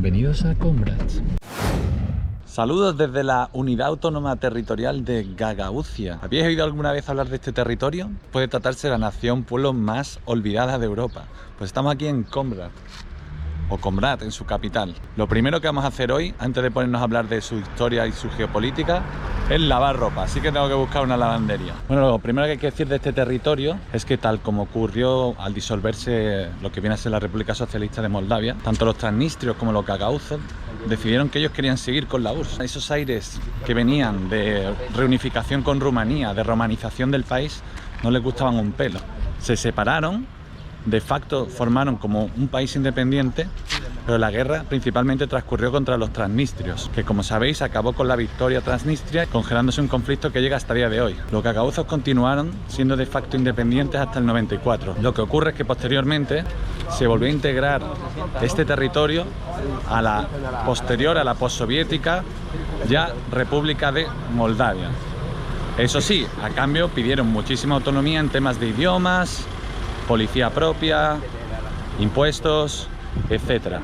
Bienvenidos a Comrades. Saludos desde la Unidad Autónoma Territorial de Gagauzia. ¿Habéis oído alguna vez hablar de este territorio? Puede tratarse de la nación pueblo más olvidada de Europa. Pues estamos aquí en Comrades, o Comrat en su capital. Lo primero que vamos a hacer hoy, antes de ponernos a hablar de su historia y su geopolítica, es lavar ropa, así que tengo que buscar una lavandería. Bueno, lo primero que hay que decir de este territorio es que, tal como ocurrió al disolverse lo que viene a ser la República Socialista de Moldavia, tanto los transnistrios como los gagauzos decidieron que ellos querían seguir con la URSS. Esos aires que venían de reunificación con Rumanía, de romanización del país, no les gustaban un pelo. Se separaron, de facto formaron como un país independiente, pero la guerra principalmente transcurrió contra los transnistrios, que, como sabéis, acabó con la victoria transnistria, congelándose un conflicto que llega hasta el día de hoy. Los gagauzos continuaron siendo de facto independientes hasta el 94. Lo que ocurre es que posteriormente se volvió a integrar este territorio a la posterior, a la postsoviética, ya República de Moldavia. Eso sí, a cambio pidieron muchísima autonomía en temas de idiomas, policía propia, impuestos, etc.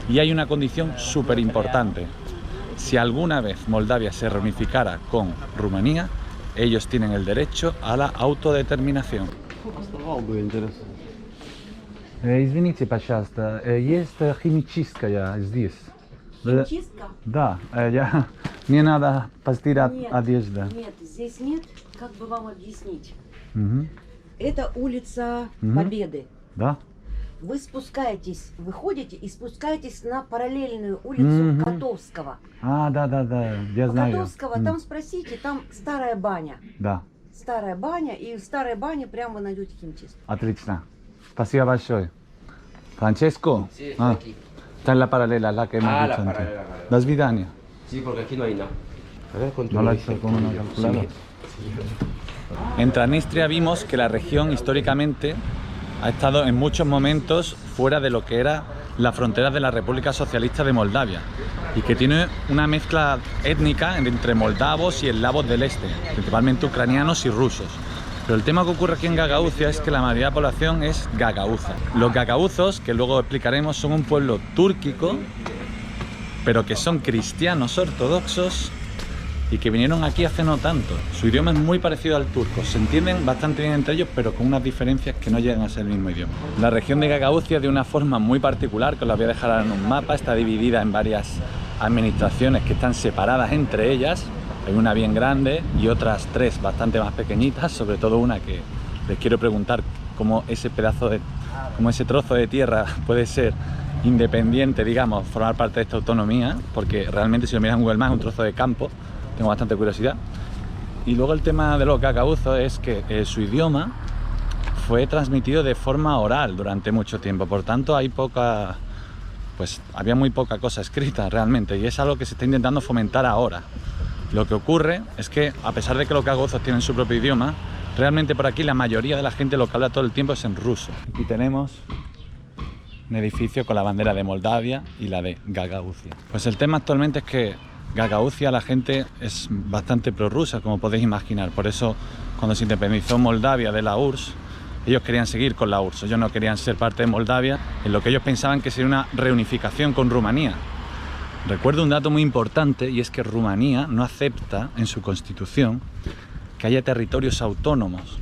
Y hay una condición súper importante: si alguna vez Moldavia se reunificara con Rumanía, ellos tienen el derecho a la autodeterminación. Извините, пожалуйста, есть химическая здесь? Химчистка? Да, мне надо постирать одежду. Нет, здесь нет. Как бы вам объяснить? Угу. Это улица Мгм. Победы. Да? Вы спускаетесь, выходите и спускаетесь на параллельную улицу Мгм. Котовского. Да, я По знаю. Котовского, там спросите, там старая баня. Да, Старая баня, и в старой бане прямо вы найдете химчистку. отлично. Спасибо большое. Francesco, está en la paralela, la que hemos Ah, dicho la antes. paralela, vale. Das Vidania. Sí, porque aquí no hay nada. A ver, con tu No lo has dice hecho con una sí. calculadora. En Transnistria vimos que la región históricamente ha estado en muchos momentos fuera de lo que era la frontera de la República Socialista de Moldavia, y que tiene una mezcla étnica entre moldavos y eslavos del este, principalmente ucranianos y rusos. Pero el tema que ocurre aquí en Gagauzia es que la mayoría de la población es gagauza. Los gagauzos, que luego explicaremos, son un pueblo túrquico, pero que son cristianos ortodoxos y que vinieron aquí hace no tanto. Su idioma es muy parecido al turco, se entienden bastante bien entre ellos, pero con unas diferencias que no llegan a ser el mismo idioma. La región de Gagauzia, de una forma muy particular, que os la voy a dejar ahora en un mapa, está dividida en varias administraciones que están separadas entre ellas. Hay una bien grande y otras tres bastante más pequeñitas, sobre todo una que les quiero preguntar cómo ese trozo de tierra puede ser independiente, digamos, formar parte de esta autonomía, porque realmente, si lo miras en Google Maps, es un trozo de campo. Tengo bastante curiosidad. Y luego el tema de los gagauzos es que su idioma fue transmitido de forma oral durante mucho tiempo, por tanto había muy poca cosa escrita realmente, y es algo que se está intentando fomentar ahora. Lo que ocurre es que, a pesar de que los gagauzos tienen su propio idioma, realmente por aquí la mayoría de la gente lo que habla todo el tiempo es en ruso. Aquí tenemos un edificio con la bandera de Moldavia y la de Gagauzia. Pues el tema actualmente es que Gagauzia, la gente es bastante prorrusa, como podéis imaginar. Por eso, cuando se independizó Moldavia de la URSS, ellos querían seguir con la URSS. Ellos no querían ser parte de Moldavia, en lo que ellos pensaban que sería una reunificación con Rumanía. Recuerdo un dato muy importante, y es que Rumanía no acepta en su constitución que haya territorios autónomos.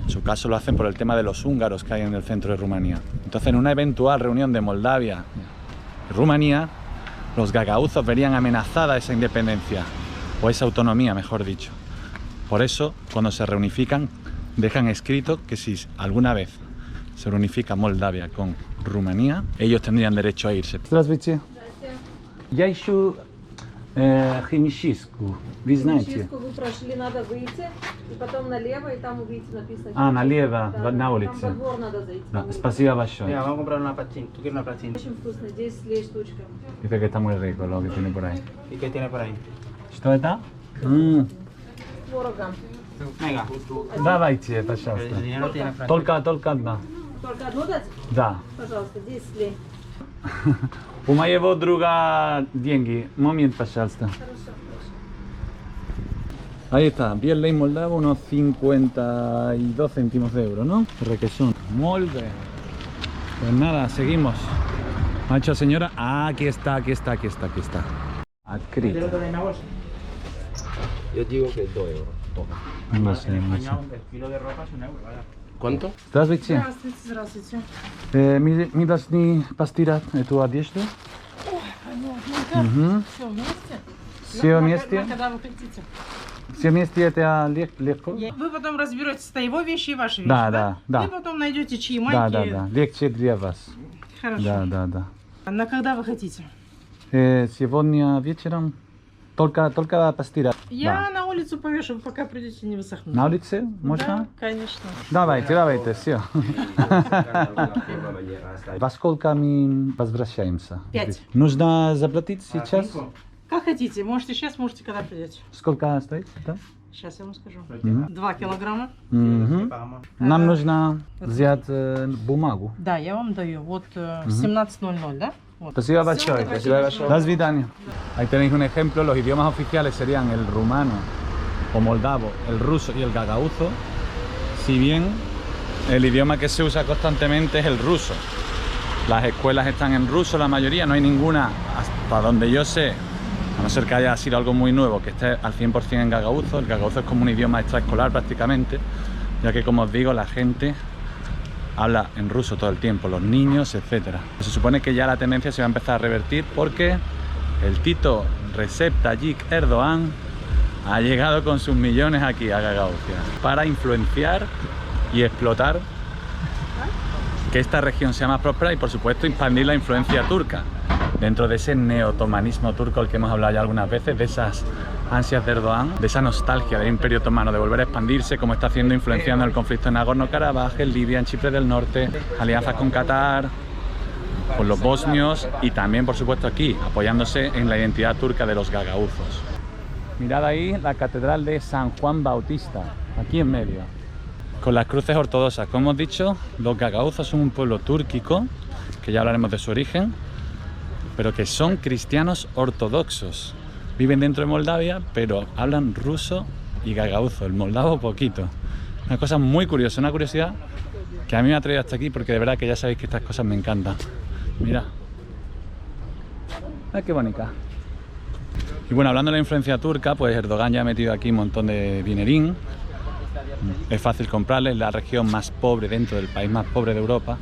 En su caso lo hacen por el tema de los húngaros que hay en el centro de Rumanía. Entonces, en una eventual reunión de Moldavia y Rumanía, los gagauzos verían amenazada esa independencia, o esa autonomía, mejor dicho. Por eso, cuando se reunifican, dejan escrito que si alguna vez se reunifica Moldavia con Rumanía, ellos tendrían derecho a irse. Здравствуйте. Я ищу химчистку. Вы знаете? Химчистку вы прошли, надо выйти, и потом налево, и там увидите написано. Налево, Да, на там улице. во двор надо зайти. Да, там спасибо большое. Mira, vamos a comprar una patín. ¿Tú quieres una patín? Очень вкусно, здесь с лей-штучками. Dice que está muy rico lo que tiene por ahí. ¿Y qué tiene por ahí? Что это? Творогом. Venga. Давайте, El пожалуйста. dinero tiene Francia. Только одна. Только одну дать? Да. Пожалуйста, здесь с лей. У моего друга деньги. Момент, пожалуйста. Хорошо. Ahí está, bien ley moldavo, unos 52 céntimos de euro, ¿no? Requesón. Molde. Pues nada, seguimos. ha dicho señora, ah, aquí está, aquí está, aquí está, aquí está. Acrita. Yo digo que 2 euros. Toma. No sé, no sé. El kilo de ropa es 1 euro, vaya. ¿Cuánto? Здравствуйте. Здравствуйте, здравствуйте. Мы должны постирать эту одежду. Угу. Все вместе? Все вместе. Когда вы хотите. Все вместе это легко? Вы потом разберетесь, это его вещи и ваши вещи, Да, да, да. Вы потом найдете чьи Да, майки. да, да. Легче для вас. Хорошо. Да, да, да. На когда вы хотите? Сегодня вечером только постирать. Я на улицу повешу, вы пока придете, не высохнут. На улице можно? Да, конечно. Давайте, давайте, все. Во сколько мы возвращаемся? 5. Нужно заплатить сейчас? Как хотите, можете сейчас, можете когда придете. Сколько стоит? Да? Сейчас я вам скажу. Мгм. 2 килограмма. Мгм. Нам нужно взять бумагу. Да, я вам даю. Вот 17:00, да? Вот. Спасибо большое. До свидания. Ahí tenéis un ejemplo. Los idiomas oficiales serían el rumano o moldavo, el ruso y el gagaúzo. Si bien el idioma que se usa constantemente es el ruso. Las escuelas están en ruso, la mayoría. No hay ninguna, hasta donde yo sé, a no ser que haya sido algo muy nuevo, que esté al 100% en gagaúzo. El gagaúzo es como un idioma extraescolar prácticamente, ya que, como os digo, la gente habla en ruso todo el tiempo, los niños, etc. Se supone que ya la tendencia se va a empezar a revertir porque el Tito Recep Tayyip Erdogan ha llegado con sus millones aquí a Gagauzia para influenciar y explotar que esta región sea más próspera y, por supuesto, expandir la influencia turca dentro de ese neotomanismo turco al que hemos hablado ya algunas veces, de esas ansias de Erdogan, de esa nostalgia del Imperio Otomano de volver a expandirse, como está haciendo, influenciando el conflicto en Nagorno-Karabaj, en Libia, en Chipre del Norte, alianzas con Qatar, con los bosnios y también, por supuesto, aquí, apoyándose en la identidad turca de los gagauzos. Mirad ahí la catedral de San Juan Bautista, aquí en medio, con las cruces ortodoxas. Como hemos dicho, los gagauzos son un pueblo túrquico, que ya hablaremos de su origen, pero que son cristianos ortodoxos. Viven dentro de Moldavia, pero hablan ruso y gagaúzo, el moldavo poquito. Una cosa muy curiosa, una curiosidad que a mí me ha traído hasta aquí, porque de verdad que ya sabéis que estas cosas me encantan. Mira. ¡Ay, qué bonita! Y bueno, hablando de la influencia turca, pues Erdogan ya ha metido aquí un montón de dinerín. Es fácil comprarles, es la región más pobre dentro del país más pobre de Europa.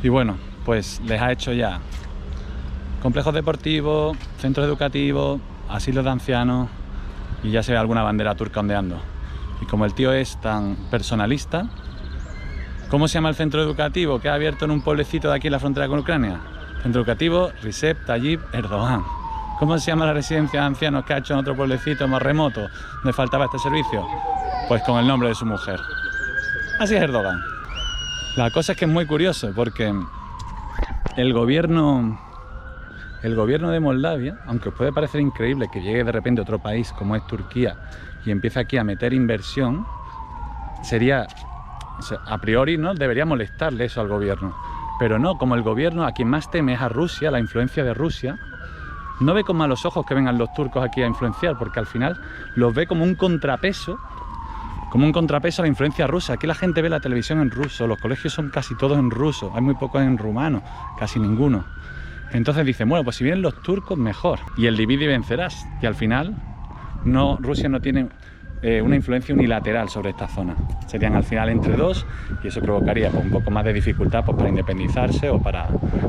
Y bueno, pues les ha hecho ya complejos deportivos, centros educativos, asilos de ancianos y ya se ve alguna bandera turca ondeando. Y como el tío es tan personalista, ¿cómo se llama el centro educativo que ha abierto en un pueblecito de aquí en la frontera con Ucrania? Centro educativo Recep Tayyip Erdogan. ¿Cómo se llama la residencia de ancianos que ha hecho en otro pueblecito más remoto donde faltaba este servicio? Pues con el nombre de su mujer. Así es Erdogan. La cosa es que es muy curioso porque el gobierno de Moldavia, aunque os puede parecer increíble que llegue de repente otro país como es Turquía y empiece aquí a meter inversión, sería, o sea, a priori no debería molestarle eso al gobierno. Pero no, como el gobierno a quien más teme es a Rusia, la influencia de Rusia, no ve con malos ojos que vengan los turcos aquí a influenciar, porque al final los ve como un contrapeso a la influencia rusa. Aquí la gente ve la televisión en ruso, los colegios son casi todos en ruso, hay muy pocos en rumano, casi ninguno. Entonces dicen, bueno, pues si vienen los turcos, mejor. Y el divide y vencerás. Y al final, Rusia no tiene una influencia unilateral sobre esta zona. Serían al final entre dos y eso provocaría pues, un poco más de dificultad pues, para independizarse o para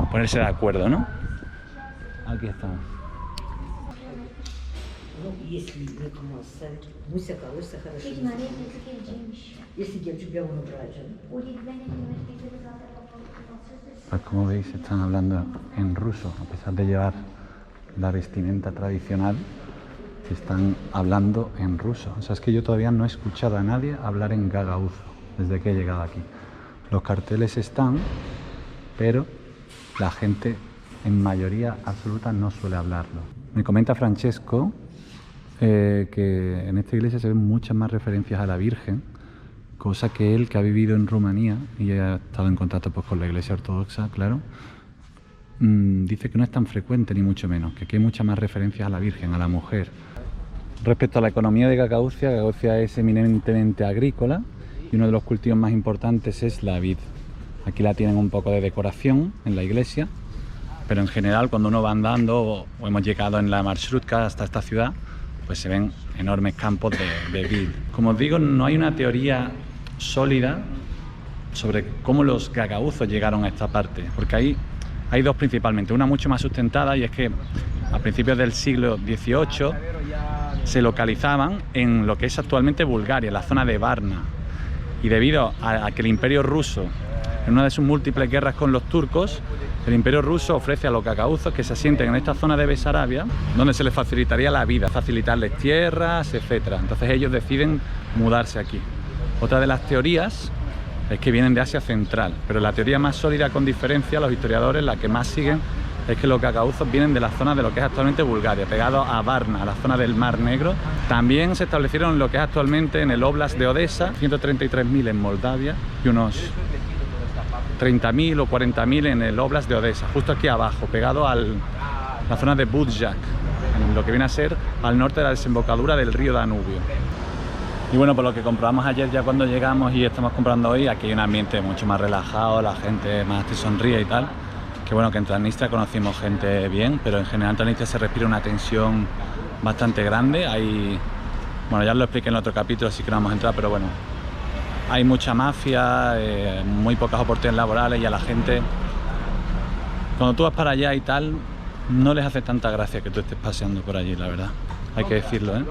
ponerse de acuerdo, ¿no? Aquí estamos. Если рекламу оставить, Муся колышься хорошо. Если девочек я буду брать. Pues como veis están hablando en ruso, a pesar de llevar la vestimenta tradicional, están hablando en ruso. O sea, es que yo todavía no he escuchado a nadie hablar en gagaúzo desde que he llegado aquí. Los carteles están, pero la gente en mayoría absoluta no suele hablarlo. Me comenta Francesco que en esta iglesia se ven muchas más referencias a la Virgen, cosa que él, que ha vivido en Rumanía y ha estado en contacto pues, con la iglesia ortodoxa, claro, dice que no es tan frecuente ni mucho menos, que aquí hay muchas más referencias a la Virgen, a la mujer. Respecto a la economía de Gagauzia, Gagauzia es eminentemente agrícola y uno de los cultivos más importantes es la vid. Aquí la tienen un poco de decoración en la iglesia pero en general cuando uno va andando o hemos llegado en la marshrutka hasta esta ciudad, pues se ven enormes campos de vid. Como os digo, no hay una teoría sólida sobre cómo los gagauzos llegaron a esta parte, porque hay dos principalmente, una mucho más sustentada, y es que a principios del siglo XVIII se localizaban en lo que es actualmente Bulgaria, en la zona de Varna, y debido a que el Imperio ruso, en una de sus múltiples guerras con los turcos, el Imperio ruso ofrece a los gagauzos que se asienten en esta zona de Besarabia, donde se les facilitaría la vida, facilitarles tierras, etc. Entonces ellos deciden mudarse aquí. Otra de las teorías es que vienen de Asia Central, pero la teoría más sólida con diferencia, los historiadores, la que más siguen, es que los gagauzos vienen de la zona de lo que es actualmente Bulgaria, pegado a Varna, a la zona del Mar Negro. También se establecieron en lo que es actualmente en el Oblast de Odessa, 133.000 en Moldavia y unos 30.000 o 40.000 en el Oblast de Odessa, justo aquí abajo, pegado a la zona de Budjak, en lo que viene a ser al norte de la desembocadura del río Danubio. Y bueno, por lo que comprobamos ayer ya cuando llegamos y estamos comprando hoy, aquí hay un ambiente mucho más relajado, la gente más te sonríe y tal. Que bueno, que en Transnistria conocimos gente bien, pero en general en Transnistria se respira una tensión bastante grande. Bueno, ya os lo expliqué en otro capítulo, así que no vamos a entrar, pero bueno, hay mucha mafia, muy pocas oportunidades laborales, y a la gente, cuando tú vas para allá y tal, no les hace tanta gracia que tú estés paseando por allí, la verdad. Hay que decirlo, ¿eh?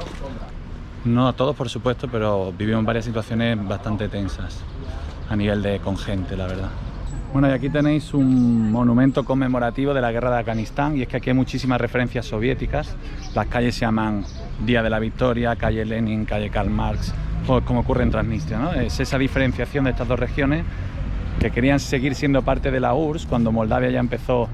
No a todos, por supuesto, pero vivimos varias situaciones bastante tensas a nivel con gente, la verdad. Bueno, y aquí tenéis un monumento conmemorativo de la guerra de Afganistán, y es que aquí hay muchísimas referencias soviéticas. Las calles se llaman Día de la Victoria, calle Lenin, calle Karl Marx, pues como ocurre en Transnistria, ¿no? Es esa diferenciación de estas dos regiones que querían seguir siendo parte de la URSS cuando Moldavia ya empezó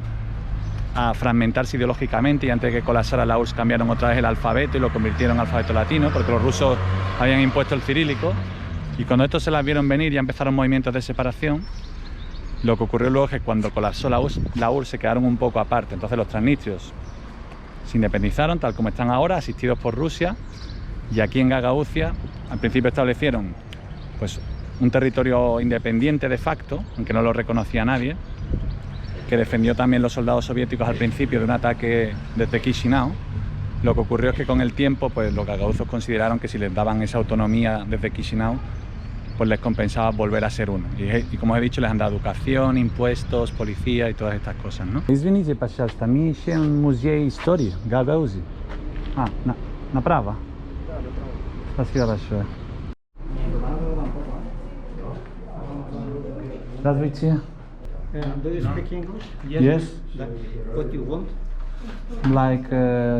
a fragmentarse ideológicamente, y antes de que colapsara la URSS cambiaron otra vez el alfabeto y lo convirtieron en alfabeto latino, porque los rusos habían impuesto el cirílico, y cuando estos se las vieron venir ya empezaron movimientos de separación. Lo que ocurrió luego es que cuando colapsó la URSS se quedaron un poco aparte, entonces los transnistrios se independizaron tal como están ahora, asistidos por Rusia, y aquí en Gagauzia al principio establecieron pues un territorio independiente de facto, aunque no lo reconocía nadie, que defendió también los soldados soviéticos al principio de un ataque desde Chisinau. Lo que ocurrió es que con el tiempo pues los gagauzos consideraron que si les daban esa autonomía desde Chisinau, pues les compensaba volver a ser uno. Y como he dicho, les han dado educación, impuestos, policía y todas estas cosas, ¿no? Извините, пожалуйста, мы ищем музей истории Гагаузии. Направо. Спасибо большое. Здравствуйте. Do you speak English? Yes. What you want? Like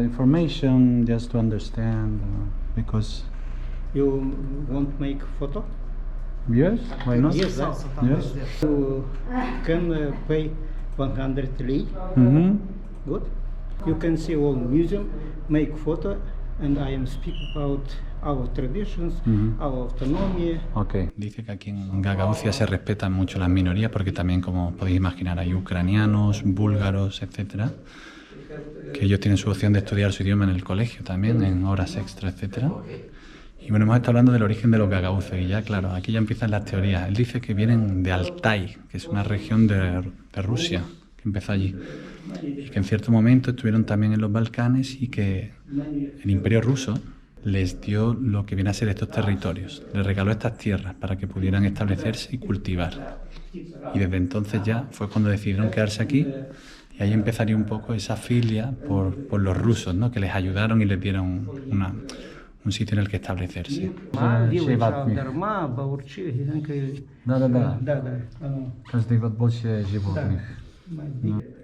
information, just to understand, because... You want make photo? Yes, why not? Yes. Yes. You can pay 100 lei. Good. You can see all museum, make photo, and I am speak about our traditions, our autonomy. Ok. Dice que aquí en Gagauzia se respetan mucho las minorías, porque también, como podéis imaginar, hay ucranianos, búlgaros, etcétera, que ellos tienen su opción de estudiar su idioma en el colegio también, en horas extra, etcétera. Y bueno, hemos estado hablando del origen de los gagauzos, y ya, claro, aquí ya empiezan las teorías. Él dice que vienen de Altai, que es una región de Rusia, que empezó allí, y que en cierto momento estuvieron también en los Balcanes, y que el Imperio ruso les dio lo que viene a ser estos territorios, les regaló estas tierras para que pudieran establecerse y cultivar. Y desde entonces ya fue cuando decidieron quedarse aquí, y ahí empezaría un poco esa filia por los rusos, ¿no? Que les ayudaron y les dieron un sitio en el que establecerse.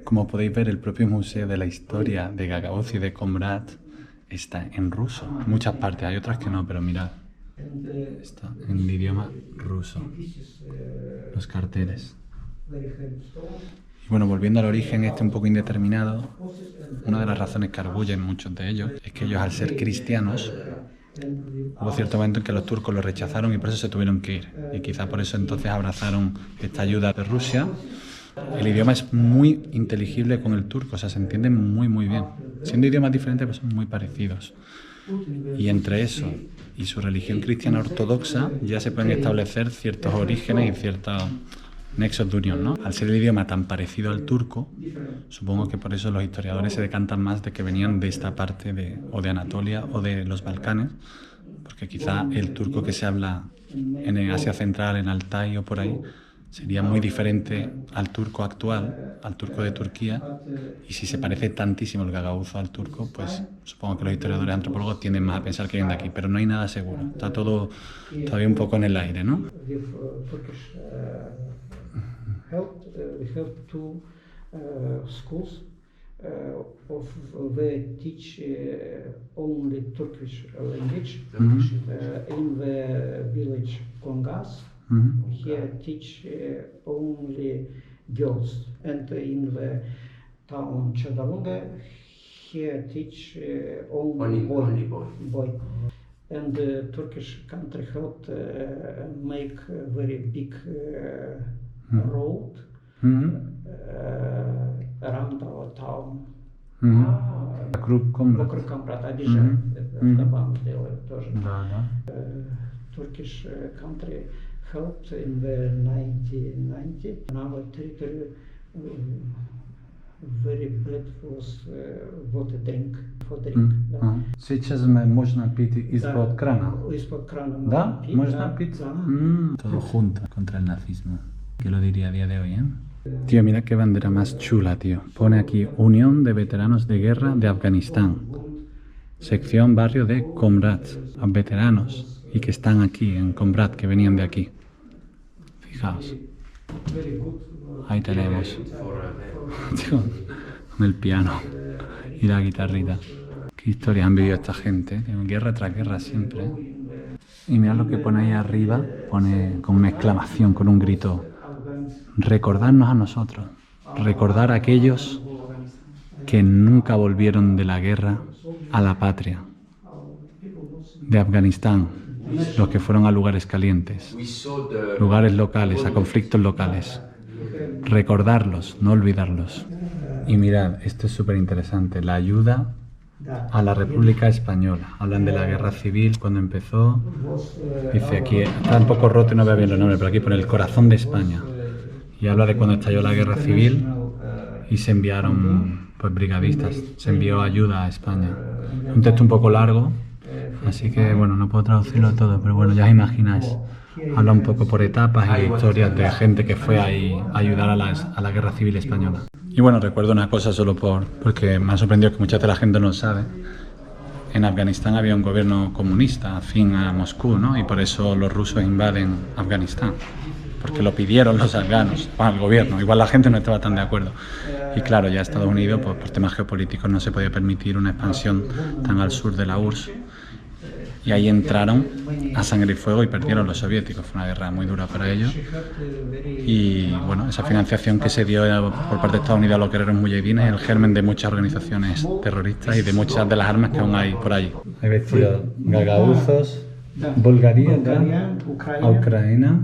Como podéis ver, el propio Museo de la Historia de Gagauzia y de Comrat está en ruso. En muchas partes, hay otras que no, pero mirad, está en el idioma ruso, los carteles. Y bueno, volviendo al origen un poco indeterminado, una de las razones que arguyen muchos de ellos es que ellos, al ser cristianos, hubo cierto momento en que los turcos los rechazaron y por eso se tuvieron que ir. Y quizá por eso entonces abrazaron esta ayuda de Rusia. El idioma es muy inteligible con el turco, o sea, se entienden muy muy bien. Siendo idiomas diferentes, pero son muy parecidos. Y entre eso y su religión cristiana ortodoxa ya se pueden establecer ciertos orígenes y ciertos nexos de unión, ¿no? Al ser el idioma tan parecido al turco, supongo que por eso los historiadores se decantan más de que venían de esta parte o de Anatolia o de los Balcanes, porque quizá el turco que se habla en Asia Central, en Altai o por ahí, sería muy diferente al turco actual, al turco de Turquía, y si se parece tantísimo el gagaúzo al turco, pues supongo que los historiadores antropólogos tienden más a pensar que vienen de aquí, pero no hay nada seguro, está todo todavía un poco en el aire, ¿no? We have two schools of they teach only Turkish language in the village Kongas. Here teach only girls, and in the town Chadalunga here teach only boy. And the Turkish country helped make a very big road around our town. Вокруг Камбрата объезжают, автобан делают тоже. Turkish country helped in the 1990. Now territory very bad was water drink for drink. Сейчас можно пить из-под крана. Из-под крана. ¿Da? ¿Можно пить? Todo junto contra el nazismo. ¿Qué lo diría a día de hoy, eh? Tío, mira qué bandera más chula, tío. Pone aquí Unión de Veteranos de Guerra de Afganistán. Sección barrio de Comrat. Veteranos. Y que están aquí en Comrat, que venían de aquí. Fijaos. Ahí tenemos. Con el piano y la guitarrita. Qué historia han vivido esta gente, ¿eh? Guerra tras guerra siempre. Y mirad lo que pone ahí arriba. Pone con una exclamación, con un grito. Recordarnos a nosotros. Recordar a aquellos que nunca volvieron de la guerra a la patria. De Afganistán. Los que fueron a lugares calientes. Lugares locales, a conflictos locales. Recordarlos, no olvidarlos. Y mirad, esto es súper interesante, la ayuda a la República Española. Hablan de la guerra civil, cuando empezó. Dice aquí, está un poco roto y no veo bien los nombres, pero aquí pone el corazón de España. Y habla de cuando estalló la guerra civil y se enviaron pues brigadistas, se envió ayuda a España. Un texto un poco largo, así que bueno, no puedo traducirlo todo, pero bueno, ya os imagináis. Habla un poco por etapas y historias de gente que fue ahí a ayudar a la guerra civil española. Y bueno, recuerdo una cosa solo porque me ha sorprendido que mucha de la gente no lo sabe. En Afganistán había un gobierno comunista afín a Moscú, ¿no? Y por eso los rusos invaden Afganistán. Porque lo pidieron los afganos al gobierno. Igual la gente no estaba tan de acuerdo. Y claro, ya Estados Unidos, pues, por temas geopolíticos, no se podía permitir una expansión tan al sur de la URSS. Y ahí entraron a sangre y fuego y perdieron los soviéticos. Fue una guerra muy dura para ellos. Y bueno, esa financiación que se dio por parte de Estados Unidos a los guerreros muyahidines es el germen de muchas organizaciones terroristas y de muchas de las armas que aún hay por ahí. Hay vestidos gagauzos, Bulgaria, Ucrania,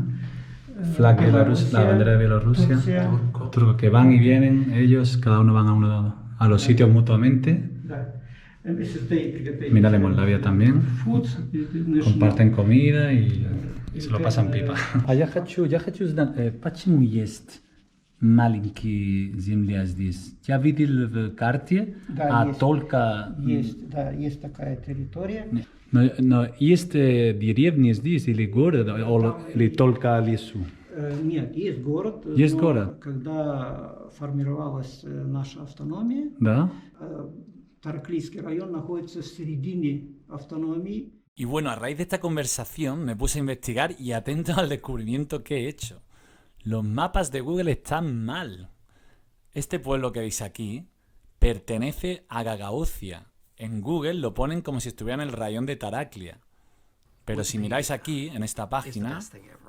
flag Belarus, la bandera de Bielorrusia, turcos que van y vienen, ellos, cada uno van a los sitios mutuamente. Mira, de Moldavia también, comparten comida y se lo pasan pipa. Я хочу знать, почему есть маленькие земли здесь? Я видел в карте, только... Есть такая территория. Но есть деревни здесь или город, или только лесу? Нет, есть город. Есть город. Когда формировалась наша автономия, да? Тараклийский район находится в середине автономии. Y bueno, a raíz de esta conversación me puse a investigar y atento al descubrimiento que he hecho. Los mapas de Google están mal. Este pueblo que veis aquí pertenece a Gagauzia. En Google lo ponen como si estuviera en el raión de Taraklia. Pero si miráis aquí, en esta página,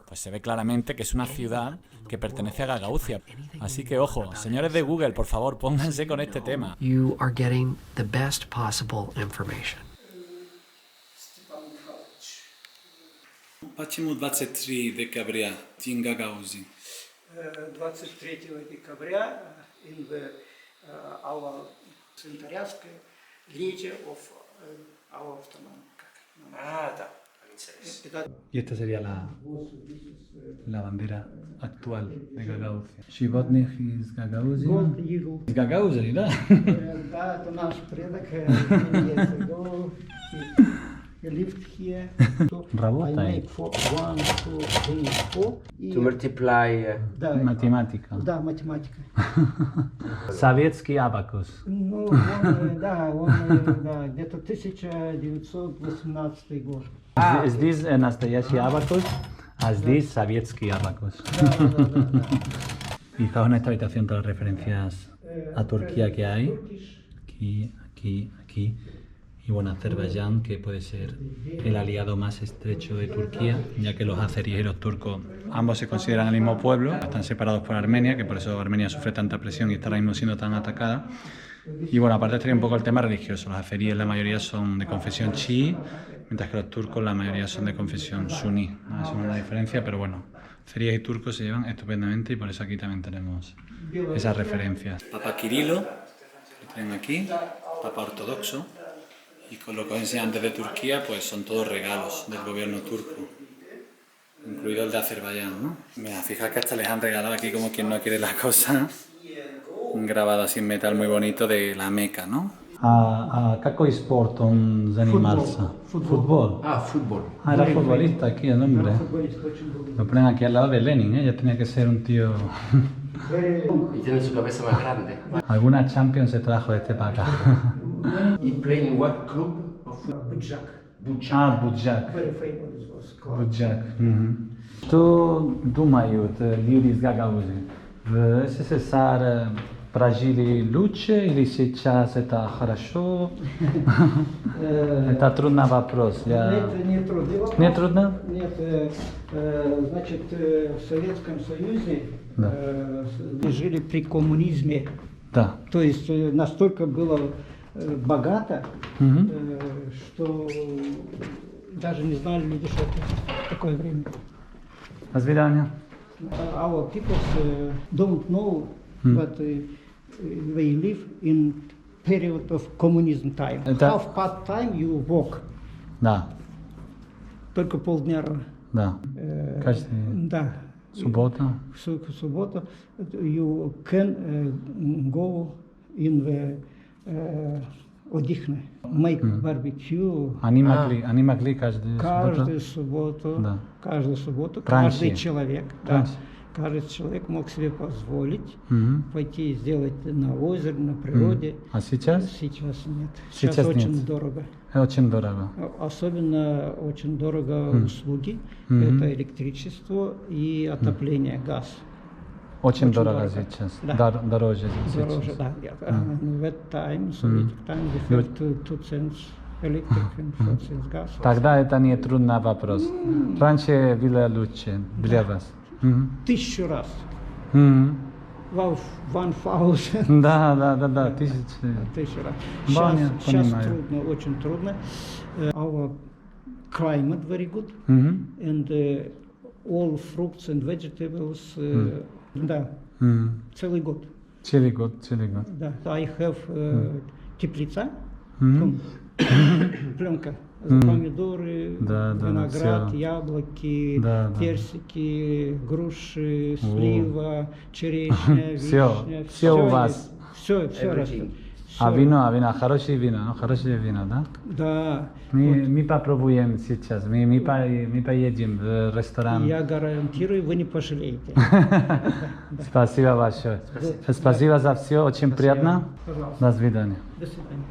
pues se ve claramente que es una ciudad que pertenece a Gagauzia. Así que ojo, señores de Google, por favor, pónganse con este tema. You are getting the best possible information. Почему 23 декабря, День Гагаузии? 23 декабря in the our centenarian leader of our autonomy. Да. Y esta sería la bandera actual de Гагаузия. Животных из Гагаузии. Gold eagle. Из Гагаузии, да? Да, это наш предок. He lived here. So I Работает. make 1, 2, 3, 4. И- To multiply. Да, Математика. да, математика. Советский абакус. Ну, да, да, где-то 1918 год. Здесь настоящий абакус, а здесь советский абакус. Да, да, да, да. Fijaos en esta habitación todas las referencias a Turquía que hay. Aquí, aquí, aquí. Y bueno, Azerbaiyán, que puede ser el aliado más estrecho de Turquía, ya que los azeríes y los turcos ambos se consideran el mismo pueblo, están separados por Armenia, que por eso Armenia sufre tanta presión y está ahora mismo siendo tan atacada. Y bueno, aparte estaría un poco el tema religioso. Los azeríes la mayoría son de confesión chií, mientras que los turcos la mayoría son de confesión suní. Eso es una diferencia, pero bueno, azeríes y turcos se llevan estupendamente y por eso aquí también tenemos esas referencias. Papa Kirilo, lo tienen aquí, Papa Ortodoxo. Y con lo que os enseñé antes de Turquía, pues son todos regalos del gobierno turco, incluido el de Azerbaiyán, ¿no? Mira, fijaos que hasta les han regalado aquí, como quien no quiere la cosa, un grabado así en metal muy bonito de la Meca, ¿no? ¿A какой спорт он занимался? Футбол. Fútbol. Ah, era futbolista aquí el hombre. Футболист очень был. Lo ponen aquí al lado de Lenin, ¿eh? Ya tenía que ser un tío... Y tiene su cabeza más grande. Alguna Champions se trajo este para acá. Y play in what club? Буджак. Ah, Budjak. Very famous was club. Буджак. Что думают люди из Гагаузии? В СССР прожили лучше или сейчас это хорошо? Это трудный вопрос. Это не трудно. Вопрос. Не трудно? Нет, значит, в Советском Союзе Да. жили при коммунизме. Да. То есть настолько было богато, что даже не знали люди, что это такое время. До свидания. Our people don't know, but they live in period of communism time. Это- Half part time you work, Да, только полдня. да. Каждый Да. суббота. В субботу you can go in the отдыхне, make barbecue. Они могли каждую Каждую субботу. субботу, Да. каждую субботу, Раньше. каждый человек, да, Раньше. каждый человек мог себе позволить Мгм. пойти и сделать на озере, на природе. А сейчас? Сейчас нет. Сейчас очень нет. дорого. Очень дорого. Особенно очень дорого услуги. Мгм. Это электричество и отопление, газ. Очень Очень дорого дорого. сейчас. Да. Дороже сейчас. Дороже, да. В этот time, Soviet time, we have 2 cents electric and 4 cents gas. Тогда это не трудный вопрос. Раньше было лучше для вас. Мгм. 1000 раз. Мгм. Wow, 1000. Да, тысячи. 1000 раз. Ваня, Сейчас понимаю. трудно, очень трудно. Our climate very good. Мгм. And all fruits and vegetables, да, Мгм. целый год. Целый год. Да. I have теплица, Мгм. пленка, Мгм. помидоры, Да, виноград, всё. яблоки, Да. персики, груши, слива, черешня, Всё, вишня. всё у вас. Все растет. А вино, хорошее вино, ну, хорошее вино, да? Да. Мы попробуем сейчас, мы поедем в ресторан. Я гарантирую, вы не пожалеете. Спасибо большое. Спасибо за все, очень приятно. Пожалуйста. До свидания. До свидания.